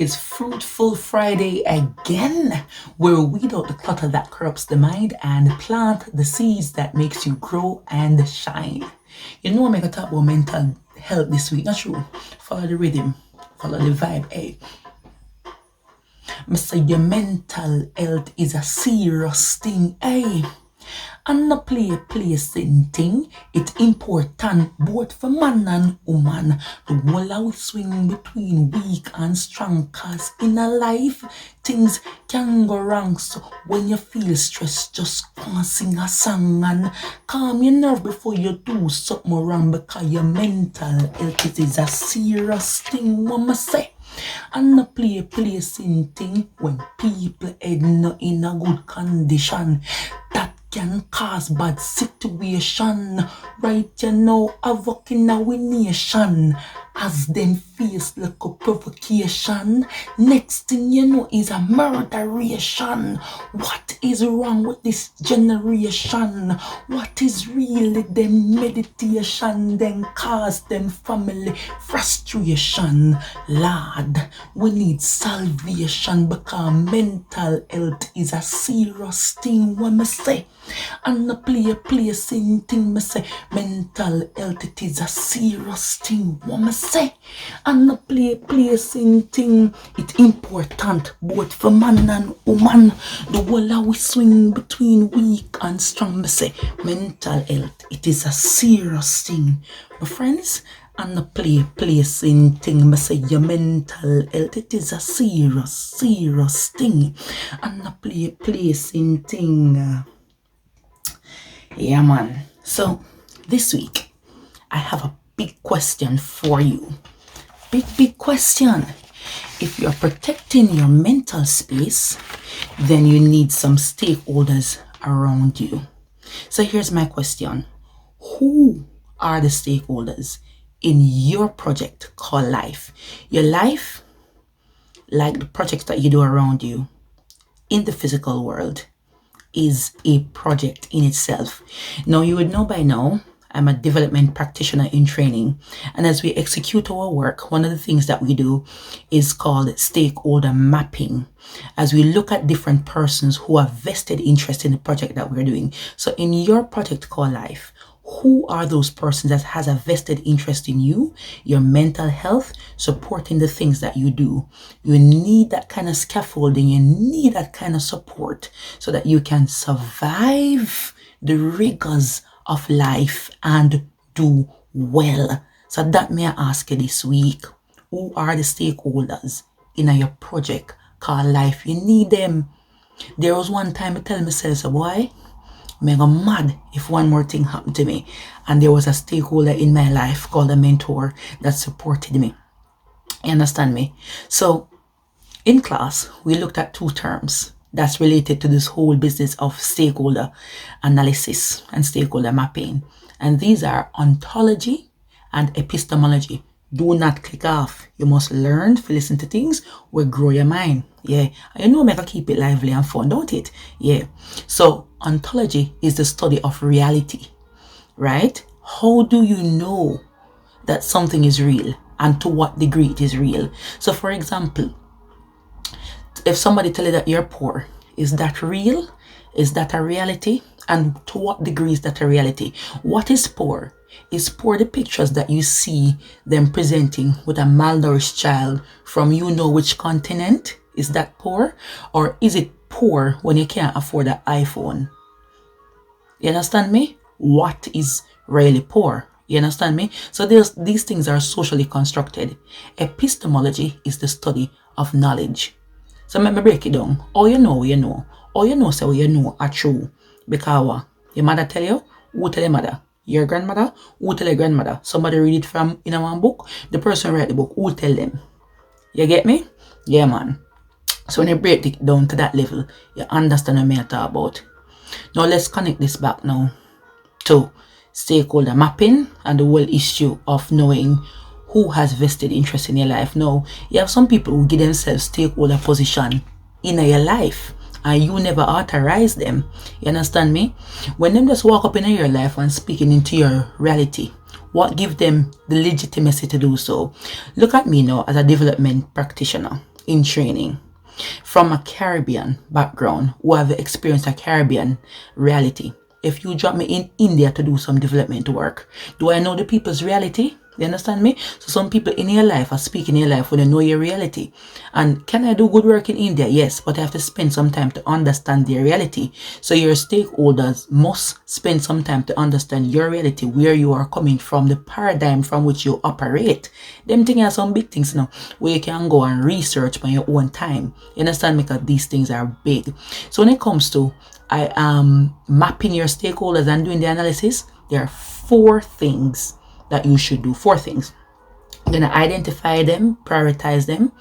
It's Fruitful Friday again, where we weed out the clutter that corrupts the mind and plant the seeds that makes you grow and shine. You know I'm gonna talk about mental health this week, not true? Follow the rhythm, follow the vibe, hey. I say your mental health is a serious thing, hey. And no placing thing, it's important both for man and woman. The whole how we swing between weak and strong, cause in a life things can go wrong. So when you feel stressed, just go and sing a song and calm your nerve before you do something wrong, because your mental health it is a serious thing, mama say. And no placing thing when people head not in a good condition. That can cause bad situation. Right, you know, havoc in our nation. As them face like a provocation. Next thing you know is a murderation. What is wrong with this generation? What is really them meditation? Then cause them family frustration. Lord, we need salvation because mental health is a serious thing. What me say? And no placing thing, me say. Mental health it is a serious thing. What me say? And no placing thing, it important both for man and woman. The whole how we swing between weak and strong, me say. Mental health it is a serious thing, my friends. And the placing thing, me say your mental health it is a serious thing. And the placing thing. Yeah, man. So this week I have a big question for you. Big question. If you're protecting your mental space, then you need some stakeholders around you. So here's my question. Who are the stakeholders in your project called life? Your life, like the projects that you do around you in the physical world, is a project in itself. Now, you would know by now, I'm a development practitioner in training. And as we execute our work, one of the things that we do is called stakeholder mapping. As we look at different persons who have vested interest in the project that we're doing. So in your project called life, who are those persons that has a vested interest in you, your mental health, supporting the things that you do? You need that kind of scaffolding. You need that kind of support so that you can survive the rigors of life and do well. So that may I ask you this week, who are the stakeholders in your project called life? You need them. There was one time I tell myself, so boy, I go mad if one more thing happened to me. And there was a stakeholder in my life called a mentor that supported me. You understand me? So in class, we looked at two terms that's related to this whole business of stakeholder analysis and stakeholder mapping. And these are ontology and epistemology. Do not click off. You must learn to listen to things will grow your mind. Yeah. You know, make keep it lively and fun, don't it? Yeah. So ontology is the study of reality, right? How do you know that something is real and to what degree it is real? So for example, if somebody tell you that you're poor, is that real? Is that a reality? And to what degree is that a reality? What is poor? Is poor the pictures that you see them presenting with a malnourished child from you know which continent? Is that poor? Or is it poor when you can't afford an iPhone? You understand me? What is really poor? You understand me? So these things are socially constructed. Epistemology is the study of knowledge. So let me break it down. All you know, you know. All you know, so you know are true. Because your mother tell you, who tell your mother? Your grandmother, who tell your grandmother? Somebody read it from in one book, the person write the book, who tell them? You get me? Yeah, man. So when you break it down to that level, you understand what I'm talking about. Now let's connect this back now to stakeholder mapping and the whole issue of knowing who has vested interest in your life. Now, you have some people who give themselves stakeholder position in your life and you never authorize them. You understand me? When them just walk up in your life and speaking into your reality, what gives them the legitimacy to do so? Look at me now as a development practitioner. in training from a Caribbean background who have experienced a Caribbean reality. If you drop me in India to do some development work, do I know the people's reality? You understand me? So some people in your life are speaking in your life when they know your reality. And can I do good work in India? Yes, but I have to spend some time to understand their reality. So your stakeholders must spend some time to understand your reality, where you are coming from, the paradigm from which you operate. Them things are some big things now where you can go and research by your own time. You understand? Because these things are big. So when it comes to mapping your stakeholders and doing the analysis, there are 4 things that you should do. 4 things. You're going to identify them, prioritize them,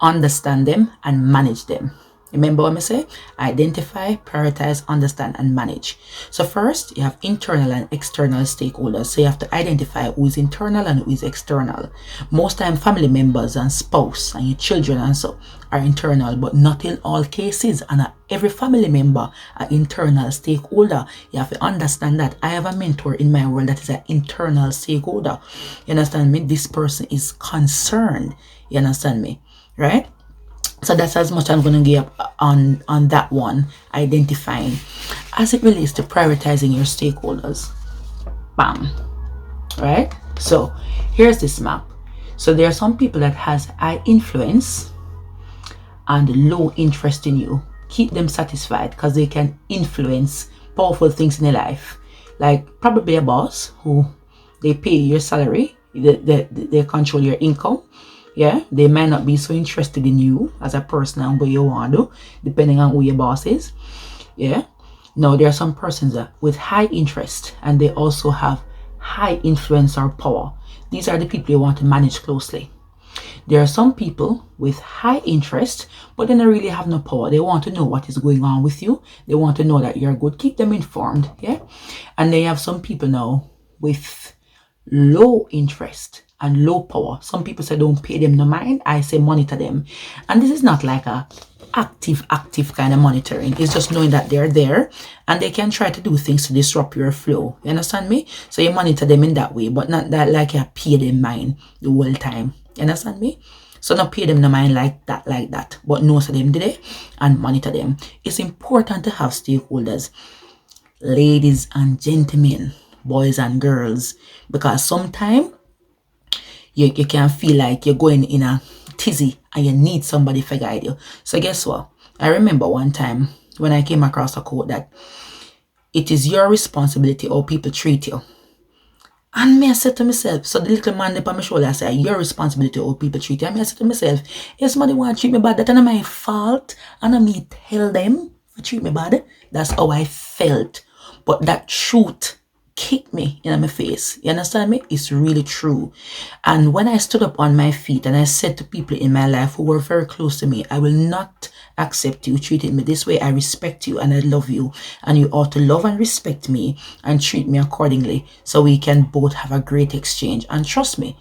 understand them, and manage them. Remember what I say? Identify, prioritize, understand, and manage. So first, you have internal and external stakeholders. So you have to identify who is internal and who is external. Most time, family members and spouse and your children and so are internal, but not in all cases. And every family member an internal stakeholder. You have to understand that I have a mentor in my world that is an internal stakeholder. You understand me? This person is concerned. You understand me? Right? So that's as much I'm going to give on that one, identifying. As it relates to prioritizing your stakeholders, bam, right? So here's this map. So there are some people that has high influence and low interest in you. Keep them satisfied because they can influence powerful things in their life. Like probably a boss who they pay your salary, they control your income. Yeah, they might not be so interested in you as a person and what you want to do, depending on who your boss is. Yeah. Now, there are some persons with high interest and they also have high influence or power. These are the people you want to manage closely. There are some people with high interest, but they don't really have no power. They want to know what is going on with you. They want to know that you're good. Keep them informed. Yeah. And they have some people now with low interest and low power. Some people say don't pay them no mind. I say monitor them. And this is not like a active kind of monitoring. It's just knowing that they're there and they can try to do things to disrupt your flow. You understand me? So you monitor them in that way, but not that like you pay them mind the whole time. You understand me? So not pay them no mind like that. But know them today and monitor them. It's important to have stakeholders, ladies and gentlemen, boys and girls, because sometimes you can feel like you're going in a tizzy and you need somebody to guide you. So guess what? I remember one time when I came across a quote that it is your responsibility how people treat you. And me I said to myself, so the little man up on my shoulder, I said, your responsibility how people treat you. And me I said to myself, if somebody want to treat me bad, that's not my fault. And I me tell them to treat me bad. That's how I felt. But that truth kicked me in my face. You understand me? It's really true. And when I stood up on my feet and I said to people in my life who were very close to me, I will not accept you treating me this way. I respect you and I love you. And you ought to love and respect me and treat me accordingly so we can both have a great exchange. And trust me,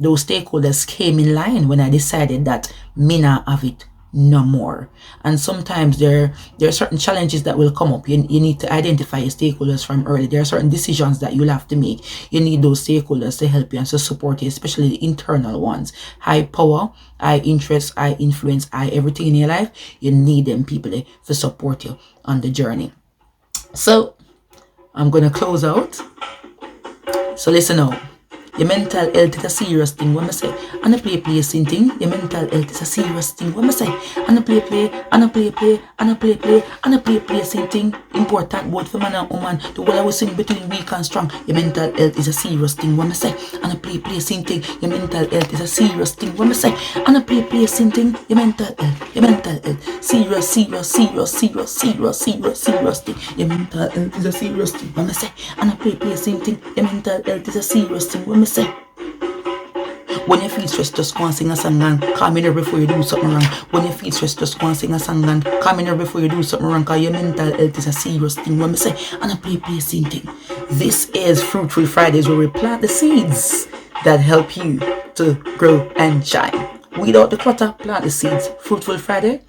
those stakeholders came in line when I decided that me not have it no more. And sometimes there are certain challenges that will come up. You need to identify your stakeholders from early. There are certain decisions that you'll have to make. You need those stakeholders to help you and to support you, especially the internal ones. High power, high interest, high influence, high everything in your life. You need them people to support you on the journey. So I'm going to close out. So listen now. Your mental health is a serious thing, what I say. And a play same thing. Your mental health is a serious thing, what I say. And a play, and a play, and a play, and a play same thing. Important both for man and woman. The whole I was saying between weak and strong. Your mental health is a serious thing, what I say. And a play same thing. Your mental health is a serious thing, what I say. And a play same thing. Your mental health. Serious thing. Your mental health is a serious thing, what I say. And a play same thing. Your mental health is a serious thing, what I say. When you feel stressed, just go and sing a song and call me there before you do something wrong. When you feel stressed, just go and sing a song and call me there before you do something wrong. Cause your mental health is a serious thing. When I say, and I play same thing. This is Fruitful Fridays where we plant the seeds that help you to grow and shine. Without the clutter, plant the seeds. Fruitful Friday,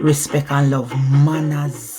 respect and love manners.